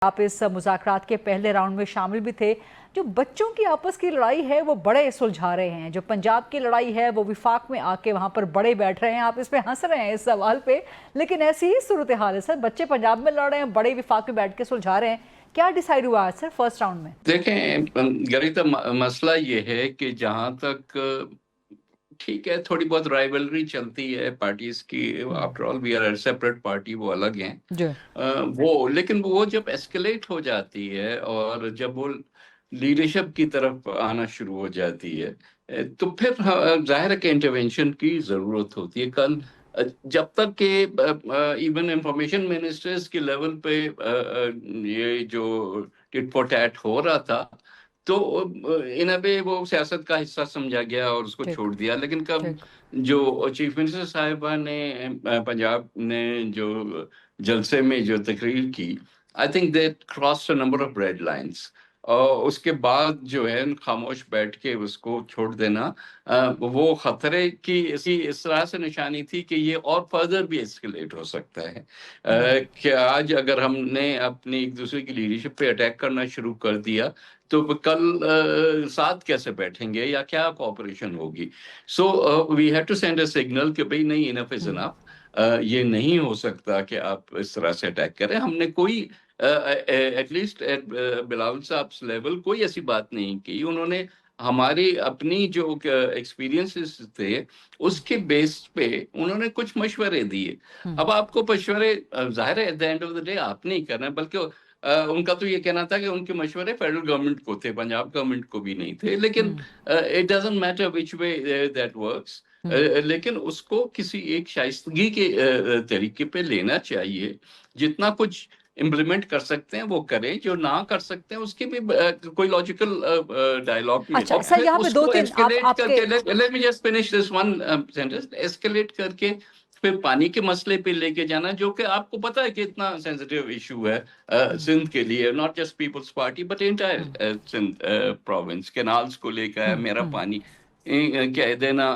آپ اس مذاکرات کے پہلے راؤنڈ میں شامل بھی تھے. جو بچوں کی آپس کی لڑائی ہے وہ بڑے سلجھا رہے ہیں. جو پنجاب کی لڑائی ہے وہ وفاق میں آ کے وہاں پر بڑے بیٹھ رہے ہیں. آپ اس پہ ہنس رہے ہیں اس سوال پہ, لیکن ایسی ہی صورتحال ہے سر. بچے پنجاب میں لڑ رہے ہیں, بڑے وفاق میں بیٹھ کے سلجھا رہے ہیں. کیا ڈیسائیڈ ہوا ہے سر فرسٹ راؤنڈ میں؟ دیکھیں غریتا, مسئلہ یہ ہے کہ جہاں تک ٹھیک ہے تھوڑی بہت رائیولری چلتی ہے پارٹیز کی, after all we are separate party, وہ الگ ہیں وہ, لیکن وہ جب ایسکیلیٹ ہو جاتی ہے اور جب وہ لیڈرشپ کی طرف آنا شروع ہو جاتی ہے تو پھر ظاہر ہے کہ انٹرونشن کی ضرورت ہوتی ہے. کل جب تک کہ ایون انفارمیشن منسٹرز کے لیول پہ یہ جو ٹٹ فور ٹیٹ ہو رہا تھا تو ان وے وہ سیاست کا حصہ سمجھا گیا اور اس کو چھوڑ دیا. لیکن کب جو چیف منسٹر صاحبہ نے پنجاب نے جو جلسے میں جو تقریر کی, I think they crossed a number of red lines, اور اس کے بعد جو ہے خاموش بیٹھ کے اس کو چھوڑ دینا وہ خطرے کی اس طرح سے نشانی تھی کہ یہ اور فردر بھی ایسکیلیٹ ہو سکتا ہے. کہ آج اگر ہم نے اپنی ایک دوسرے کی لیڈرشپ پہ اٹیک کرنا شروع کر دیا تو کل ساتھ کیسے بیٹھیں گے یا کیا کوآپریشن ہوگی. So we have to send a signal کہ بھئی نہیں, انف از انف, یہ نہیں ہو سکتا کہ آپ اس طرح سے اٹیک کریں. ہم نے کوئی ایٹ لیسٹ بلاول صاحب لیول کوئی ایسی بات نہیں کی. انہوں نے ہماری اپنی جو ایکسپیرینسز تھے اس کے بیس پہ انہوں نے کچھ مشورے دیے. اب آپ کو مشورے ظاہر ہے at the end of the day آپ نہیں کرنا, بلکہ ان کا تو یہ کہنا تھا کہ ان کے مشورے فیڈرل گورنمنٹ کو تھے, پنجاب گورنمنٹ کو بھی نہیں تھے. لیکن it doesn't matter which way that works, لیکن اس کو کسی ایک شائستگی کے طریقے پہ لینا چاہیے. جتنا کچھ امپلیمنٹ کر سکتے ہیں وہ کریں, جو نہ کر سکتے ہیں اس کی بھی کوئی لاجیکل ڈائلاگ میں. اچھا سر, یہاں پہ دو تین آپ کے let me just finish this one sentence. ایسکیلیٹ کر کے پھر پانی کے مسئلے پہ لے کے جانا, جو کہ آپ کو پتا ہے کہ اتنا سینسیٹیو ایشو ہے سندھ کے لیے, not just Peoples Party but entire Sindh province. Canals کو لے کے میرا پانی کہہ دینا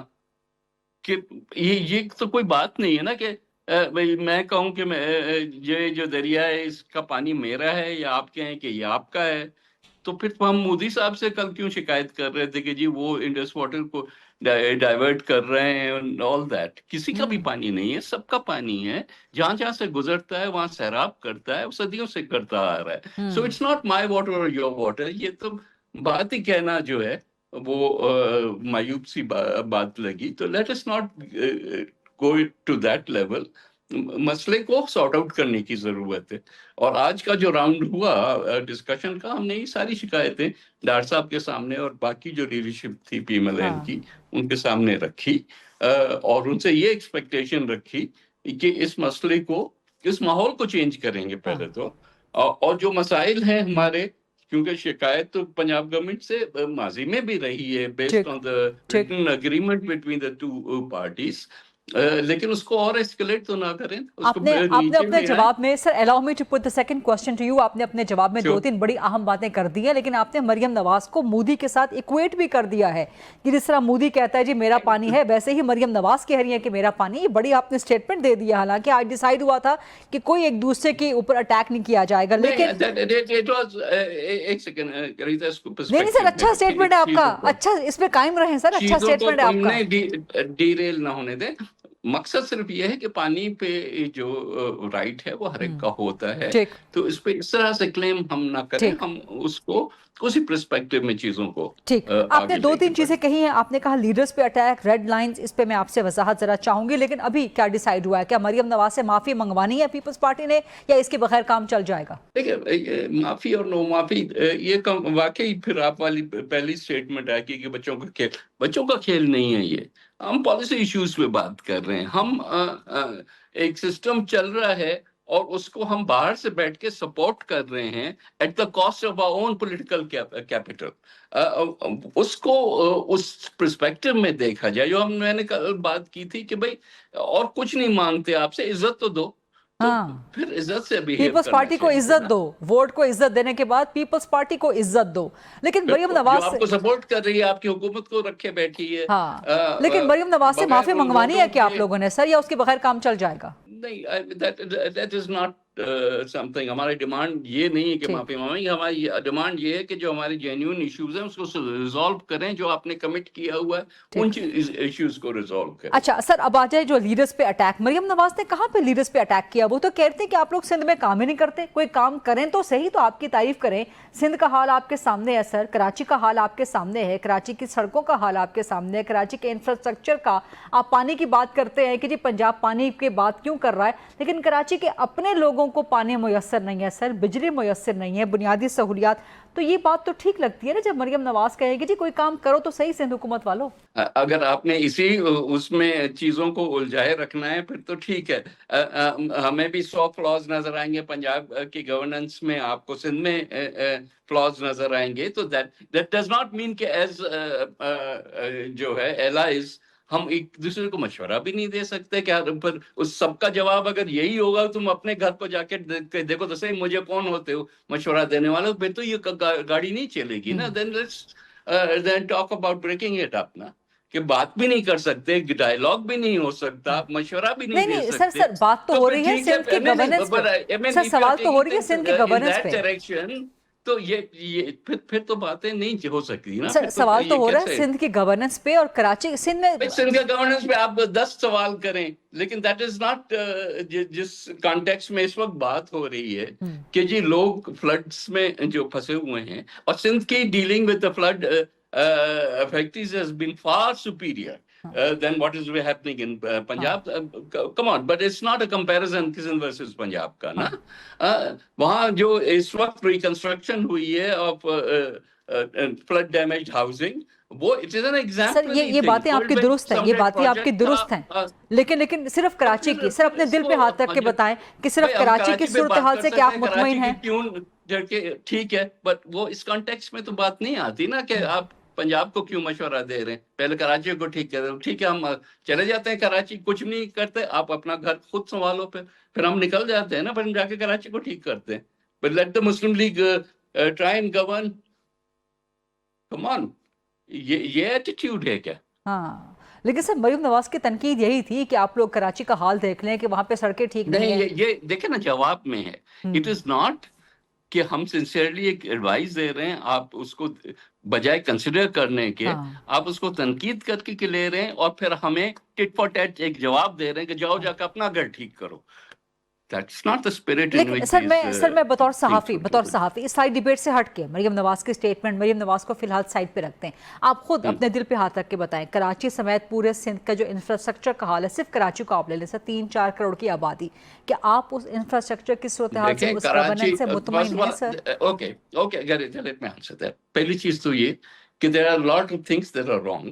کہ یہ تو کوئی بات نہیں ہے نا کہ میں کہوں کہ یہ جو دریا ہے اس کا پانی میرا ہے, یا آپ کہیں کہ یہ آپ کا ہے. تو پھر ہم مودی صاحب سے کل کیوں شکایت کر رہے تھے کہ جی وہ انڈس واٹر کو ڈائیورٹ کر رہے ہیں, آل دیٹ. کسی کا بھی پانی نہیں ہے, سب کا پانی ہے. جہاں جہاں سے گزرتا ہے وہاں سیراب کرتا ہے, وہ صدیوں سے کرتا آ رہا ہے. So it's not my water اور یور واٹر. یہ تو بات ہی کہنا جو ہے وہ معیوب سی بات لگی. تو let us not go to that level. مسئلے کو سارٹ آؤٹ کرنے کی ضرورت ہے. اور آج کا جو راؤنڈ ہوا ڈسکشن کا, ہم نے یہ ساری شکایتیں ڈاکٹر صاحب کے سامنے اور باقی جو لیڈرشپ تھی پی ایم ایل این کی ان کے سامنے رکھی, اور ان سے یہ ایکسپیکٹیشن رکھی کہ اس مسئلے کو, اس ماحول کو چینج کریں گے پہلے تو. اور جو مسائل ہیں ہمارے, کیونکہ شکایت تو پنجاب گورنمنٹ سے ماضی میں بھی رہی ہے based on the return agreement between the two parties, لیکن اس کو اور ایسکیلیٹ تو نہ کریں. آپ نے اپنے جواب میں سر, allow me to put the second question to you, آپ نے اپنے جواب میں دو تین بڑی اہم باتیں کر دی ہیں, لیکن آپ نے مریم نواز کو مودی کے ساتھ ایکویٹ بھی کر دیا ہے کہ جس طرح مودی کہتا ہے جی میرا پانی ہے, ویسے ہی مریم نواز کہہ رہی ہے کہ میرا پانی. یہ بڑی آپ نے اسٹیٹمنٹ دے دیا. حالانکہ آج ڈیسائیڈ ہوا تھا کہ کوئی ایک دوسرے کے اوپر اٹیک نہیں کیا جائے گا, لیکن نہیں سر, اچھا اسٹیٹمنٹ ہے آپ کا, اچھا اس پہ قائم رہیں سر, اچھا اسٹیٹمنٹ ہے آپ کا. ڈی ریل نہ ہونے دیں. مقصد صرف یہ ہے کہ پانی پہ جو رائٹ ہے وہ ہر ایک کا ہوتا ہے. تو اس پہ اس طرح سے کلیم ہم نہ کریں, ہم اس کو اسی پرسپیکٹو میں چیزوں کو. ٹھیک, آپ نے دو تین چیزیں کہی ہیں. آپ نے کہا لیڈرز پہ اٹیک, ریڈ لائنز, اس پہ میں آپ سے وضاحت ذرا چاہوں گی. لیکن ابھی کیا ڈیسائیڈ ہوا ہے؟ کیا مریم نواز سے معافی منگوانی ہے پیپلز پارٹی نے, یا اس کے بغیر کام چل جائے گا؟ دیکھیں معافی اور نو معافی یہ واقعی پھر آپ والی پہلی اسٹیٹمنٹ ہے کہ بچوں کا کھیل نہیں ہے. یہ ہم پالیسی ایشوز پہ بات کر رہے ہیں. ہم ایک سسٹم چل رہا ہے اور اس کو ہم باہر سے بیٹھ کے سپورٹ کر رہے ہیں at the cost of our own political capital. اس کو اس پرسپیکٹو میں دیکھا جائے. جو میں نے بات کی تھی کہ بھائی اور کچھ نہیں مانگتے آپ سے, عزت تو دو. پھر عزت سے پیپلز پارٹی کو عزت دو, ووٹ کو عزت دینے کے بعد پیپلز پارٹی کو عزت دو. لیکن مریم نواز آپ کو سپورٹ کر رہی ہے, آپ کی حکومت کو رکھے بیٹھی ہے. لیکن مریم نواز سے معافی منگوانی ہے کیا آپ لوگوں نے سر, یا اس کے بغیر کام چل جائے گا؟ نہیں, that is not something. ہماری ڈیمانڈ یہ نہیں ہے کہ معافی مانگیں، ہماری ڈیمانڈ یہ ہے کہ جو ہمارے جینیون ایشوز ہیں اس کو ریزالو کریں، جو آپ نے کمٹ کیا ہوا ہے ان ایشوز کو ریزالو کریں. اچھا سر، اب آ جائے جو لیڈرز پہ اٹیک. مریم نواز نے کہاں پہ لیڈرز پہ اٹیک کیا؟ وہ تو کہتے ہیں کہ آپ لوگ سندھ میں کام ہی نہیں کرتے، کوئی کام کریں تو صحیح، تو آپ کی تعریف کریں. سندھ کا حال آپ کے سامنے ہے سر، کراچی کا حال آپ کے سامنے ہے، کراچی کی سڑکوں کا حال آپ کے سامنے ہے، کراچی کے انفراسٹرکچر کا. آپ پانی کی بات کرتے ہیں کہ جی پنجاب پانی کی بات کیوں کر رہا ہے، لیکن کراچی کے اپنے لوگوں کو پانی میسر نہیں ہے سر، بجلی میسر نہیں ہے، بنیادی سہولیات. تو یہ بات تو ٹھیک لگتی ہے نا جب مریم نواز کہے گی جی کوئی کام کرو تو صحیح سندھ حکومت والو. اگر آپ نے اسی اس میں چیزوں کو الجھائے رکھنا ہے پھر تو ٹھیک ہے. ہمیں بھی 100 فلاز نظر آئیں گے پنجاب کی گورننس میں، آپ کو سندھ میں فلاز نظر آئیں گے. تو دیٹ ڈز ناٹ مین کہ ایز جو ہے ایلائز ہم ایک دوسرے کو مشورہ بھی نہیں دے سکتے. کہ پر اس سب کا جواب اگر یہی ہوگا تم اپنے گھر پہ جا کے دیکھو تو صحیح مجھے کون ہوتے ہو مشورہ دینے والے، پھر تو یہ گاڑی نہیں چلے گی نا. Then talk about breaking it up نا، کہ بات بھی نہیں کر سکتے، ڈائیلاگ بھی نہیں ہو سکتا، مشورہ بھی نہیں دے سکتے. سر بات تو ہو رہی ہے سندھ کی گورننس پہ، سر سوال تو ہو رہی ہے سندھ کی گورننس پہ. تو یہ پھر تو باتیں نہیں ہو سکتی نا. سر سوال تو ہو رہا ہے سندھ کی گورننس پہ اور کراچی سندھ میں. سندھ کے گورننس پہ آپ 10 سوال کریں، لیکن دیٹ از ناٹ جس کانٹیکسٹ میں اس وقت بات ہو رہی ہے کہ جی لوگ فلڈس میں جو پھنسے ہوئے ہیں، اور سندھ کی dealing with the flood effects has been far superior than what is happening in Punjab. Come on, but it's not a comparison Sindh versus Punjab کا نا. وہاں جو اس وقت ریکنسٹرکشن ہوئی ہے آف فلڈ ڈیمیجڈ ہاؤسنگ، وہ اٹ از این ایگزامپل. سر یہ باتیں آپ کی درست ہیں، یہ باتیں آپ کی درست ہیں، لیکن صرف کراچی کی، سر اپنے دل پہ ہاتھ رکھ کے بتائیں کہ صرف کراچی کی صورتحال سے کیا آپ مطمئن ہیں؟ ٹھیک ہے، بٹ وہ اس کانٹیکسٹ میں تو بات نہیں آتی نا کہ آپ پنجاب کو کیوں مشورہ دے رہے ہیں، پہلے کراچی کو ٹھیک کر رہے ہیں. ٹھیک ہے ہم چلے جاتے ہیں کراچی، کچھ نہیں کرتے، آپ اپنا گھر خود سنبھالو، پھر ہم نکل جاتے ہیں نا، پھر ہم جا کے کراچی کو ٹھیک کرتے ہیں. But let the Muslim League try and govern. Come on, یہ ایٹیٹیوڈ ہے کیا؟ ہاں لیکن سر مریم نواز کی تنقید یہی تھی کہ آپ لوگ کراچی کا حال دیکھ لیں کہ وہاں پہ سڑکیں ٹھیک نہیں ہیں. یہ دیکھیں نا جواب میں ہے. اٹ از ناٹ کہ ہم سنسیئرلی ایک ایڈوائز دے رہے ہیں، آپ اس کو بجائے کنسیڈر کرنے کے آپ اس کو تنقید کر کے لے رہے ہیں، اور پھر ہمیں ٹٹ فار ٹیٹ ایک جواب دے رہے ہیں کہ جاؤ جا کے اپنا گھر ٹھیک کرو. لیکن سر میں بطور صحافی اس سائیڈ ڈیبیٹ سے ہٹ کے مریم نواز کی سٹیٹمنٹ، مریم نواز کو فی الحال سائیڈ پہ رکھتے ہیں. آپ خود اپنے دل پہ ہاتھ رکھ کے بتائیں، کراچی سمیت پورے سندھ کا جو انفراسٹرکچر کا حال ہے، صرف کراچی کو آپ لے لیں سر، 3-4 کروڑ کی آبادی، کہ آپ اس انفراسٹرکچر کی صورتحال سے، اس گورننس سے مطمئن ہیں سر؟ اوکے، پہلی چیز تو یہ کہ there are a lot of things that are wrong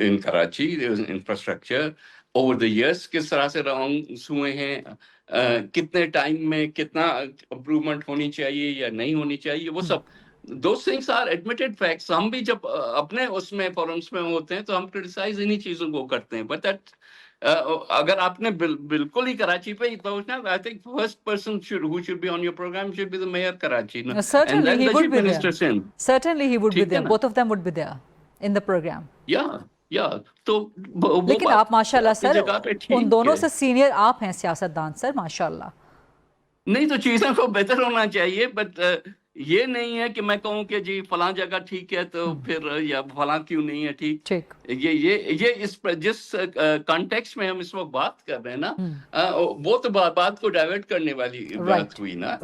in Karachi. Infrastructure over the years کس طرح سے رانگس ہوئے ہیں، کتنے ٹائم میں کتنا امپروومنٹ ہونی چاہیے یا نہیں ہونی چاہیے، وہ سب those things are admitted facts. ہم بھی جب اپنے اس میں فورمس میں ہوتے ہیں تو ہم کرٹیسائز انہی چیزوں کو کرتے ہیں. بٹ دیٹ اگر آپ نے بالکل ہی کراچی پہ ہی پہنچنا، I think first person who should be on your program should be the mayor Karachi, and then the chief minister Sindh. Certainly he would be there. Both of them would be there in the program. Yeah. تو لیکن آپ ماشاءاللہ سر ان دونوں سے senior آپ ہیں سیاستدان سر، ماشاءاللہ. نہیں تو چیزوں کو بہتر ہونا چاہیے، بٹ یہ نہیں ہے کہ میں کہوں کہ جی فلاں جگہ ٹھیک ہے تو پھر یا فلاں کیوں نہیں ہے ٹھیک. یہ اس جس کانٹیکسٹ میں ہم اس وقت بات کر رہے ہیں نا، وہ تو بات کو ڈائیورٹ کرنے والی بات ہوئی نا.